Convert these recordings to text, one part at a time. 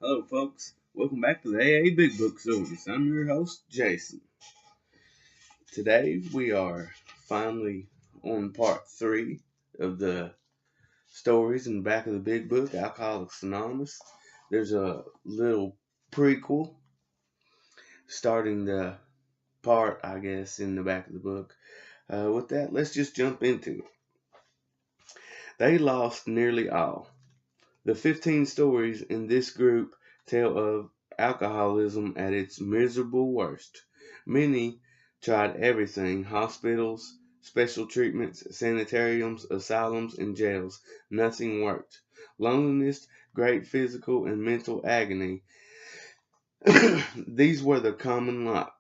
Hello, folks. Welcome back to the AA Big Book Stories. I'm your host, Jason. Today, we are finally on part 3 of the stories in the back of the Big Book, Alcoholics Anonymous. There's a little prequel starting the part, I guess, in the back of the book. With that, let's just jump into it. They lost nearly all. The 15 stories in this group tell of alcoholism at its miserable worst. Many tried everything: hospitals, special treatments, sanitariums, asylums, and jails. Nothing worked. Loneliness, great physical and mental agony. These were the common lot.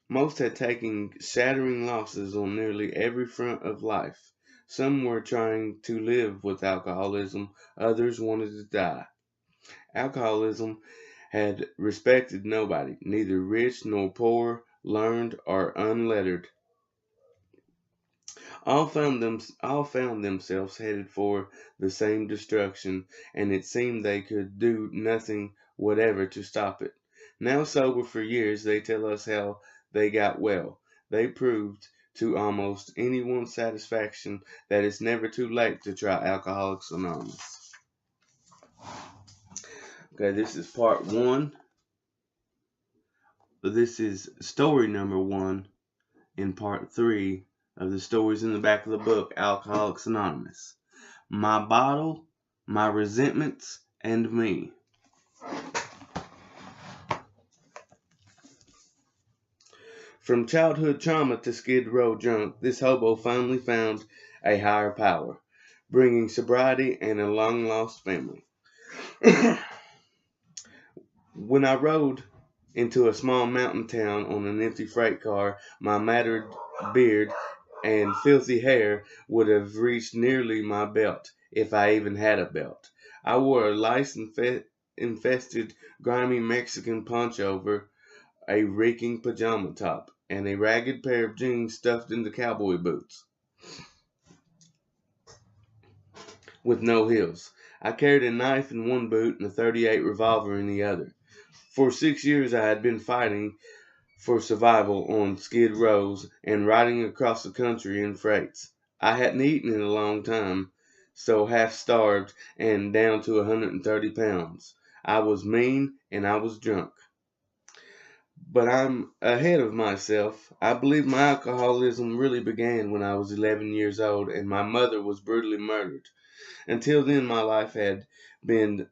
Most had taken shattering losses on nearly every front of life. Some were trying to live with alcoholism, others wanted to die. Alcoholism had respected nobody, neither rich nor poor, learned or unlettered. All found themselves headed for the same destruction, and it seemed they could do nothing whatever to stop it. Now sober for years, they tell us how they got well. They proved to almost anyone's satisfaction that it's never too late to try Alcoholics Anonymous. Okay, this is part 1. This is story number 1 in part 3 of the stories in the back of the book, Alcoholics Anonymous. My bottle, my resentments, and me. From childhood trauma to Skid Row drunk, this hobo finally found a higher power, bringing sobriety and a long-lost family. When I rode into a small mountain town on an empty freight car, my matted beard and filthy hair would have reached nearly my belt, if I even had a belt. I wore a lice-infested, grimy Mexican poncho over a reeking pajama top, and a ragged pair of jeans stuffed into cowboy boots with no heels. I carried a knife in one boot and a .38 revolver in the other. For 6 years I had been fighting for survival on skid rows and riding across the country in freights. I hadn't eaten in a long time, so half starved and down to 130 pounds. I was mean and I was drunk. But I'm ahead of myself. I believe my alcoholism really began when I was 11 years old and my mother was brutally murdered. Until then, my life had been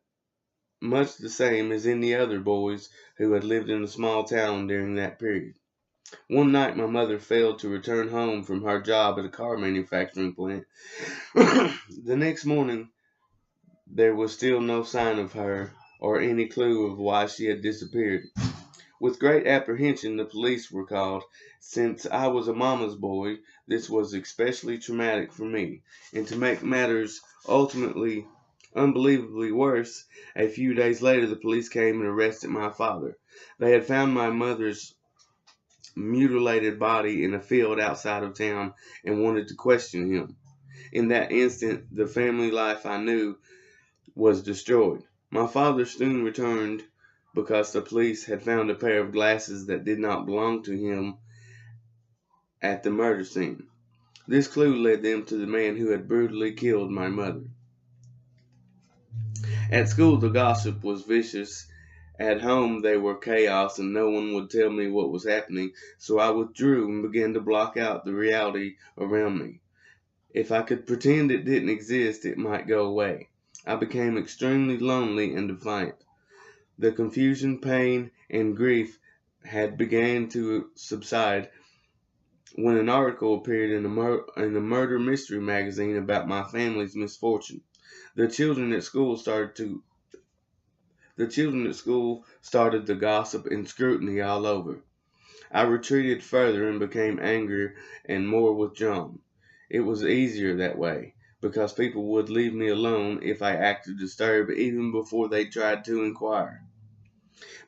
much the same as any other boys who had lived in a small town during that period. One night my mother failed to return home from her job at a car manufacturing plant. The next morning there was still no sign of her or any clue of why she had disappeared. With great apprehension the police were called. Since I was a mama's boy, this was especially traumatic for me, and to make matters ultimately unbelievably worse, a few days later the police came and arrested my father. They had found my mother's mutilated body in a field outside of town and wanted to question him. In that instant, the family life I knew was destroyed. My father soon returned because the police had found a pair of glasses that did not belong to him at the murder scene. This clue led them to the man who had brutally killed my mother. At school, the gossip was vicious. At home, they were chaos, and no one would tell me what was happening, so I withdrew and began to block out the reality around me. If I could pretend it didn't exist, it might go away. I became extremely lonely and defiant. The confusion, pain, and grief had begun to subside when an article appeared in a murder mystery magazine about my family's misfortune. The children at school started the gossip and scrutiny all over. I retreated further and became angrier and more withdrawn. It was easier that way, because people would leave me alone if I acted disturbed even before they tried to inquire.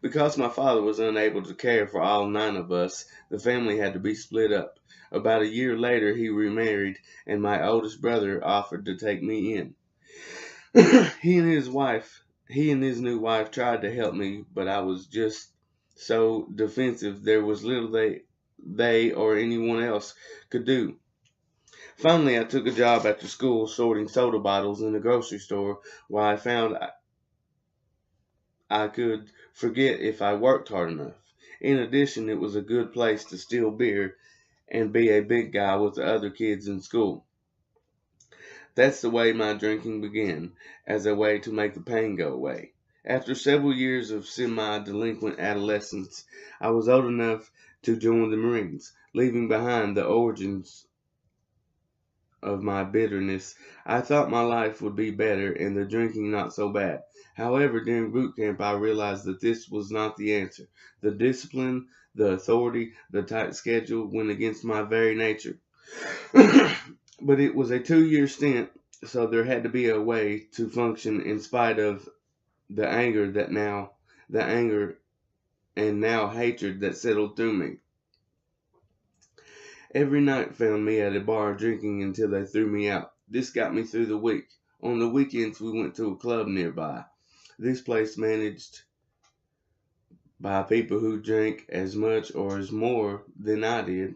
Because my father was unable to care for all 9 of us, the family had to be split up. About a year later, he remarried, and my oldest brother offered to take me in. He and his wife He and his new wife tried to help me, but I was just so defensive there was little they or anyone else could do. Finally, I took a job after school sorting soda bottles in a grocery store where I found I could forget if I worked hard enough. In addition, it was a good place to steal beer and be a big guy with the other kids in school. That's the way my drinking began, as a way to make the pain go away. After several years of semi-delinquent adolescence, I was old enough to join the Marines, leaving behind the origins of my bitterness. I thought my life would be better and the drinking not so bad. However, during boot camp, I realized that this was not the answer. The discipline, the authority, the tight schedule went against my very nature. But it was a 2-year stint, so there had to be a way to function in spite of the anger and now hatred that settled through me. Every night found me at a bar drinking until they threw me out. This got me through the week. On the weekends, we went to a club nearby. This place managed by people who drank as much or as more than I did.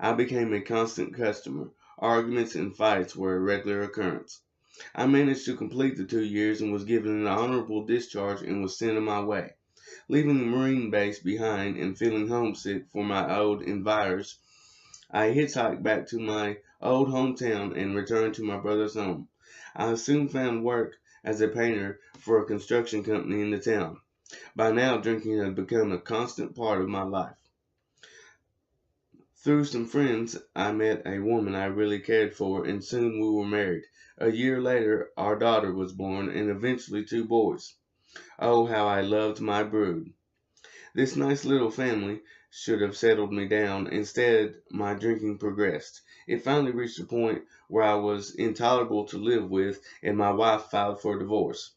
I became a constant customer. Arguments and fights were a regular occurrence. I managed to complete the 2 years and was given an honorable discharge and was sent on my way. Leaving the Marine base behind and feeling homesick for my old environs, I hitchhiked back to my old hometown and returned to my brother's home. I soon found work as a painter for a construction company in the town. By now, drinking had become a constant part of my life. Through some friends, I met a woman I really cared for, and soon we were married. A year later, our daughter was born, and eventually 2 boys. Oh, how I loved my brood. This nice little family should have settled me down. Instead, my drinking progressed. It finally reached a point where I was intolerable to live with, and my wife filed for divorce.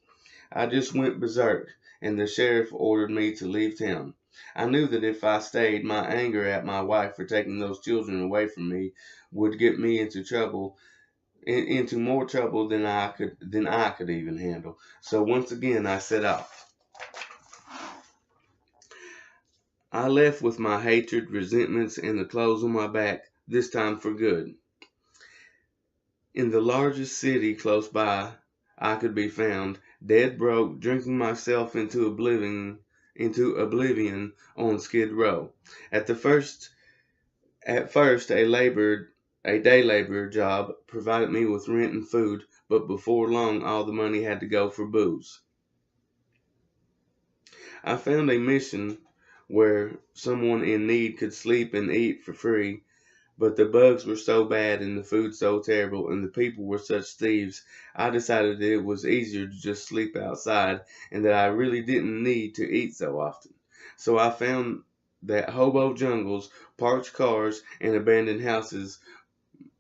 I just went berserk, and the sheriff ordered me to leave town. I knew that if I stayed, my anger at my wife for taking those children away from me would get me into more trouble than I could even handle. So once again, I set out. I left with my hatred, resentments, and the clothes on my back, this time for good. In the largest city close by, I could be found, dead broke, drinking myself into oblivion on Skid Row. At first, a day laborer job provided me with rent and food, but before long, all the money had to go for booze. I found a mission where someone in need could sleep and eat for free, but the bugs were so bad and the food so terrible and the people were such thieves, I decided that it was easier to just sleep outside and that I really didn't need to eat so often. So I found that hobo jungles, parked cars, and abandoned houses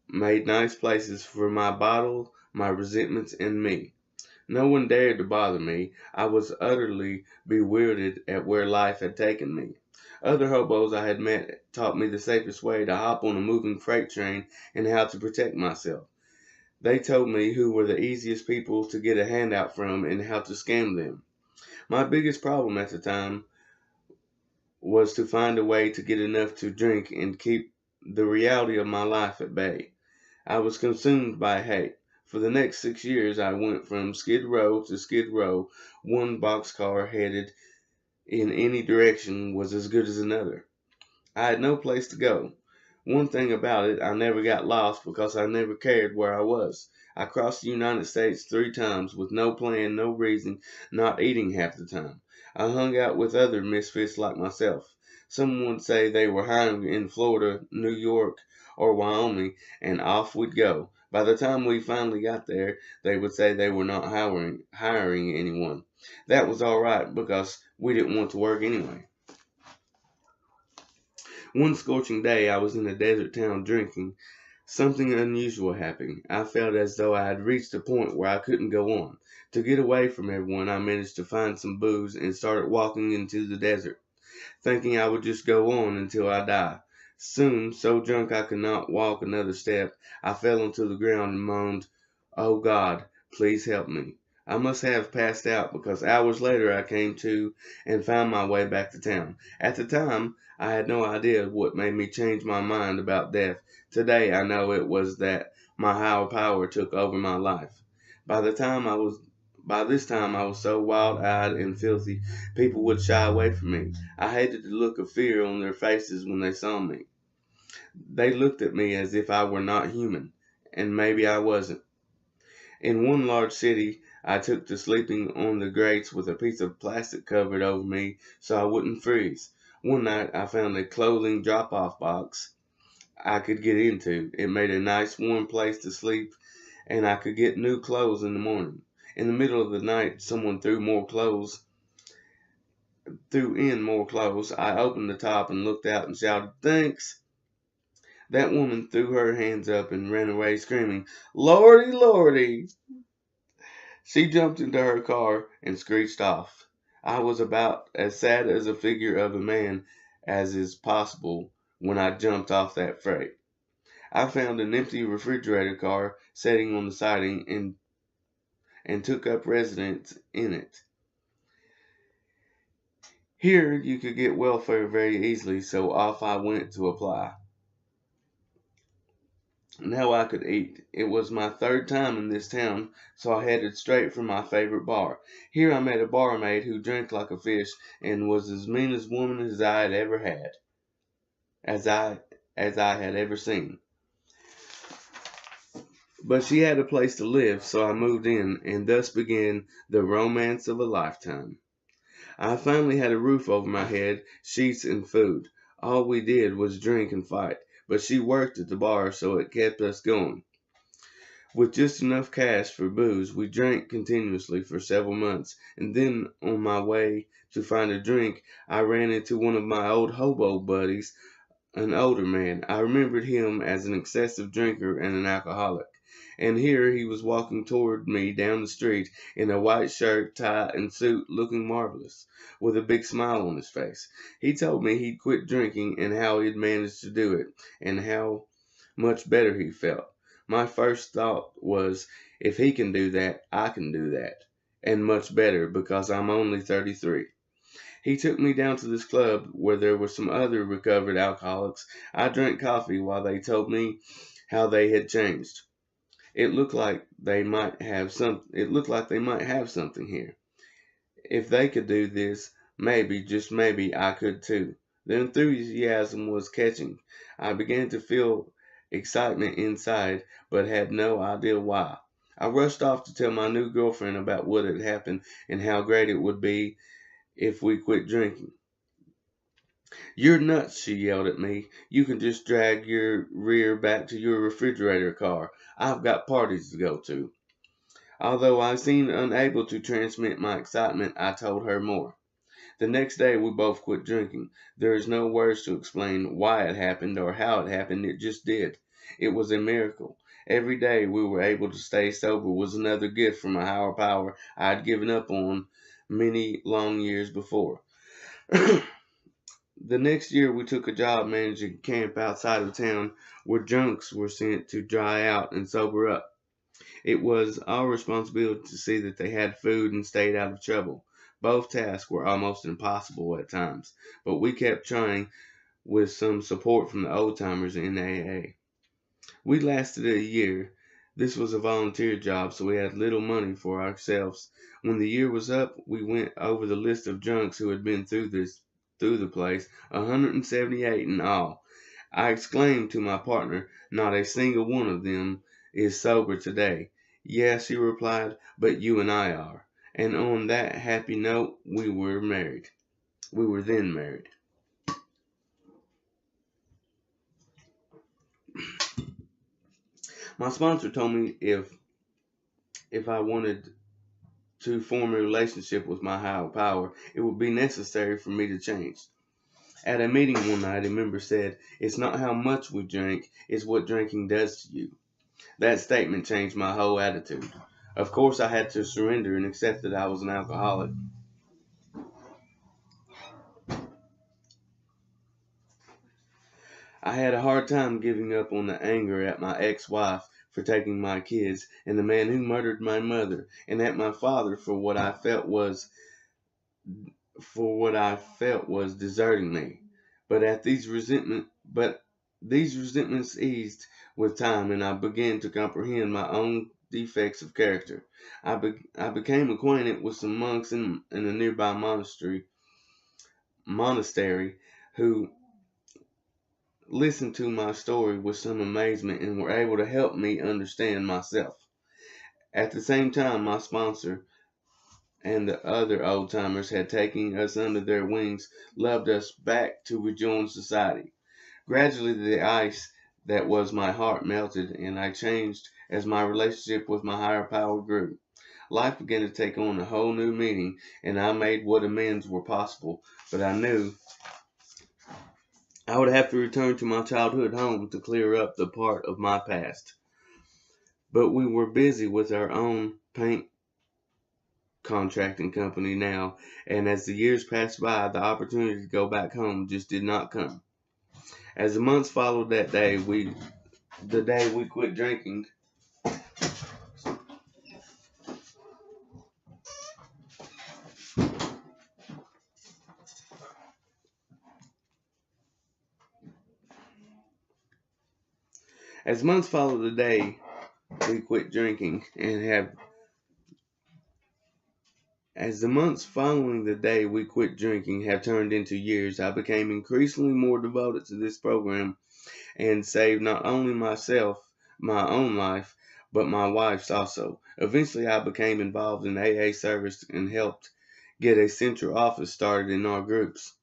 made nice places for my bottle, my resentments, and me. No one dared to bother me. I was utterly bewildered at where life had taken me. Other hobos I had met taught me the safest way to hop on a moving freight train and how to protect myself. They told me who were the easiest people to get a handout from and how to scam them. My biggest problem at the time was to find a way to get enough to drink and keep the reality of my life at bay. I was consumed by hate. For the next 6 years, I went from Skid Row to Skid Row. One boxcar headed in any direction was as good as another. I had no place to go. One thing about it, I never got lost because I never cared where I was. I crossed the United States 3 times with no plan, no reason, not eating half the time. I hung out with other misfits like myself. Some would say they were hiring in Florida, New York, or Wyoming, and off we'd go. By the time we finally got there, they would say they were not hiring anyone. That was all right because we didn't want to work anyway. One scorching day, I was in a desert town drinking. Something unusual happened. I felt as though I had reached a point where I couldn't go on. To get away from everyone, I managed to find some booze and started walking into the desert, thinking I would just go on until I die. Soon, so drunk I could not walk another step, I fell onto the ground and moaned, "Oh God, please help me." I must have passed out because hours later I came to and found my way back to town. At the time, I had no idea what made me change my mind about death. Today, I know it was that my higher power took over my life. By the time I was by this time, I was so wild-eyed and filthy, people would shy away from me. I hated the look of fear on their faces when they saw me. They looked at me as if I were not human, and maybe I wasn't. In one large city, I took to sleeping on the grates with a piece of plastic covered over me so I wouldn't freeze. One night, I found a clothing drop-off box I could get into. It made a nice warm place to sleep, and I could get new clothes in the morning. In the middle of the night, someone threw in more clothes. I opened the top and looked out and shouted, "Thanks." That woman threw her hands up and ran away screaming, "Lordy, Lordy." She jumped into her car and screeched off. I was about as sad as a figure of a man as is possible when I jumped off that freight. I found an empty refrigerator car sitting on the siding and took up residence in it. Here you could get welfare very easily, so off I went to apply. Now I could eat. It was my third time in this town, so I headed straight for my favorite bar. Here I met a barmaid who drank like a fish and was as mean a woman as I had ever had, as I had ever seen. But she had a place to live, so I moved in, and thus began the romance of a lifetime. I finally had a roof over my head, sheets, and food. All we did was drink and fight, but she worked at the bar, so it kept us going. With just enough cash for booze, we drank continuously for several months, and then on my way to find a drink, I ran into one of my old hobo buddies, an older man. I remembered him as an excessive drinker and an alcoholic. And here he was walking toward me down the street in a white shirt, tie, and suit, looking marvelous, with a big smile on his face. He told me he'd quit drinking and how he'd managed to do it, and how much better he felt. My first thought was, if he can do that, I can do that, and much better, because I'm only 33. He took me down to this club where there were some other recovered alcoholics. I drank coffee while they told me how they had changed. It looked like they might have something here. If they could do this, maybe, just maybe, I could too. The enthusiasm was catching. I began to feel excitement inside, but had no idea why. I rushed off to tell my new girlfriend about what had happened and how great it would be if we quit drinking. "You're nuts," she yelled at me. "You can just drag your rear back to your refrigerator car. I've got parties to go to." Although I seemed unable to transmit my excitement, I told her more. The next day we both quit drinking. There is no words to explain why it happened or how it happened. It just did. It was a miracle. Every day we were able to stay sober was another gift from a higher power I had given up on many long years before. The next year we took a job managing a camp outside of town where drunks were sent to dry out and sober up. It was our responsibility to see that they had food and stayed out of trouble. Both tasks were almost impossible at times, but we kept trying with some support from the old-timers in AA. We lasted a year. This was a volunteer job, so we had little money for ourselves. When the year was up, we went over the list of drunks who had been through the place, 178 in all. I exclaimed to my partner, "Not a single one of them is sober today." "Yeah," she replied, "but you and I are." And on that happy note, we were married. We were then married. My sponsor told me if I wanted to form a relationship with my higher power, it would be necessary for me to change. At a meeting one night, a member said, "It's not how much we drink, it's what drinking does to you." That statement changed my whole attitude. Of course, I had to surrender and accept that I was an alcoholic. I had a hard time giving up on the anger at my ex-wife for taking my kids, and the man who murdered my mother, and at my father for what I felt was deserting me. But these resentments eased with time, and I began to comprehend my own defects of character. I became acquainted with some monks in a nearby monastery who listened to my story with some amazement and were able to help me understand myself. At the same time, my sponsor and the other old timers had taken us under their wings, loved us back to rejoin society. Gradually, the ice that was my heart melted, and I changed as my relationship with my higher power grew. Life began to take on a whole new meaning, and I made what amends were possible, but I knew I would have to return to my childhood home to clear up the part of my past. But we were busy with our own paint contracting company now, and as the years passed by, the opportunity to go back home just did not come. As the months followed the day we quit drinking, as months followed the day we quit drinking and have As the months following the day we quit drinking have turned into years, I became increasingly more devoted to this program and saved not only my own life, but my wife's also. Eventually, I became involved in AA service and helped get a central office started in our groups.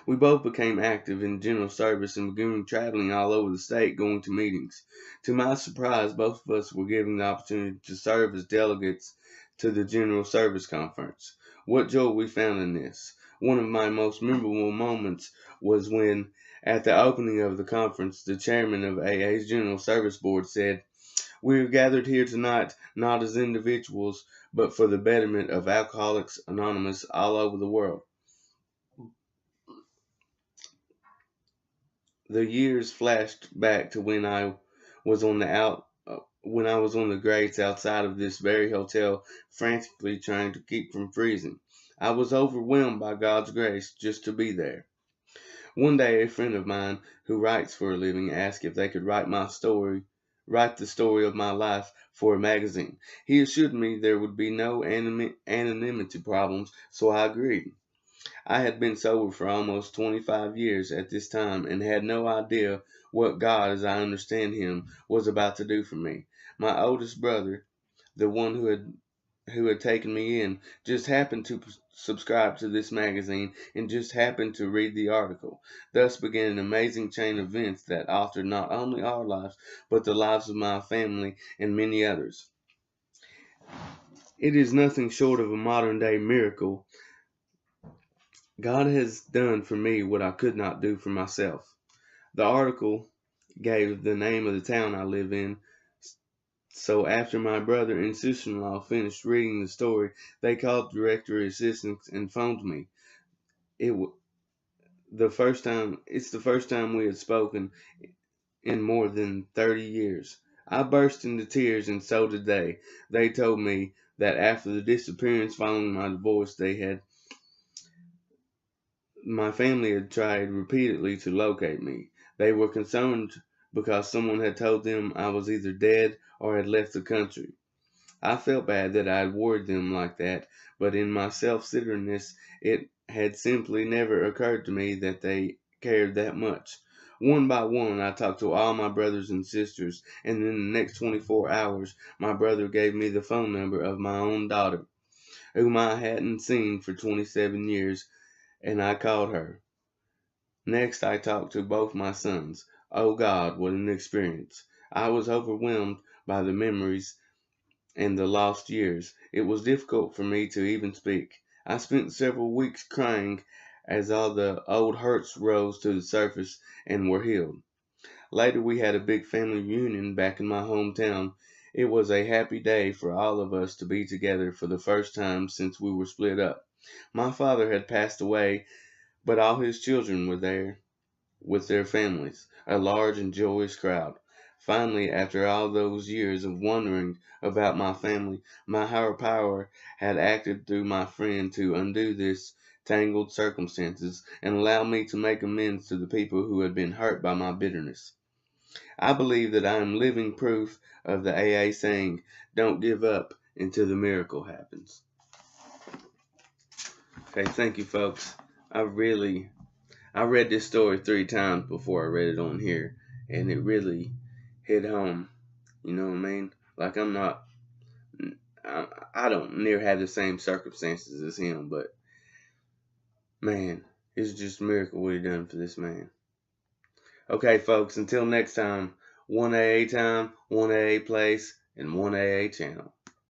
We both became active in general service and began traveling all over the state going to meetings. To my surprise, both of us were given the opportunity to serve as delegates to the General Service Conference. What joy we found in this! One of my most memorable moments was when, at the opening of the conference, the chairman of AA's General Service Board said, "We are gathered here tonight not as individuals, but for the betterment of Alcoholics Anonymous all over the world." The years flashed back to when I was on the grades outside of this very hotel, frantically trying to keep from freezing. I was overwhelmed by God's grace just to be there. One day, a friend of mine who writes for a living asked if they could write the story of my life for a magazine. He assured me there would be no anonymity problems, so I agreed. I had been sober for almost 25 years at this time and had no idea what God, as I understand him, was about to do for me. My oldest brother, the one who had taken me in, just happened to subscribe to this magazine and just happened to read the article. Thus began an amazing chain of events that altered not only our lives, but the lives of my family and many others. It is nothing short of a modern day miracle. God has done for me what I could not do for myself. The article gave the name of the town I live in, so after my brother and sister-in-law finished reading the story, they called directory assistance and phoned me. It's the first time we had spoken in more than 30 years. I burst into tears, and so did they. They told me that after the disappearance following my divorce, my family had tried repeatedly to locate me. They were concerned because someone had told them I was either dead or had left the country. I felt bad that I had worried them like that, but in my self-centeredness, it had simply never occurred to me that they cared that much. One by one, I talked to all my brothers and sisters, and in the next 24 hours, my brother gave me the phone number of my own daughter, whom I hadn't seen for 27 years, and I called her. Next, I talked to both my sons. Oh God, what an experience. I was overwhelmed by the memories and the lost years. It was difficult for me to even speak. I spent several weeks crying as all the old hurts rose to the surface and were healed. Later, we had a big family reunion back in my hometown. It was a happy day for all of us to be together for the first time since we were split up. My father had passed away, but all his children were there with their families, a large and joyous crowd. Finally, after all those years of wondering about my family, my higher power had acted through my friend to undo this tangled circumstances and allow me to make amends to the people who had been hurt by my bitterness. I believe that I am living proof of the AA saying, don't give up until the miracle happens. Okay, thank you, folks. I read this story 3 times before I read it on here, and it really hit home. You know what I mean? Like, I don't near have the same circumstances as him, but man, it's just a miracle what he done for this man. Okay, folks, until next time, 1 AA time, 1 AA place, and 1 AA channel.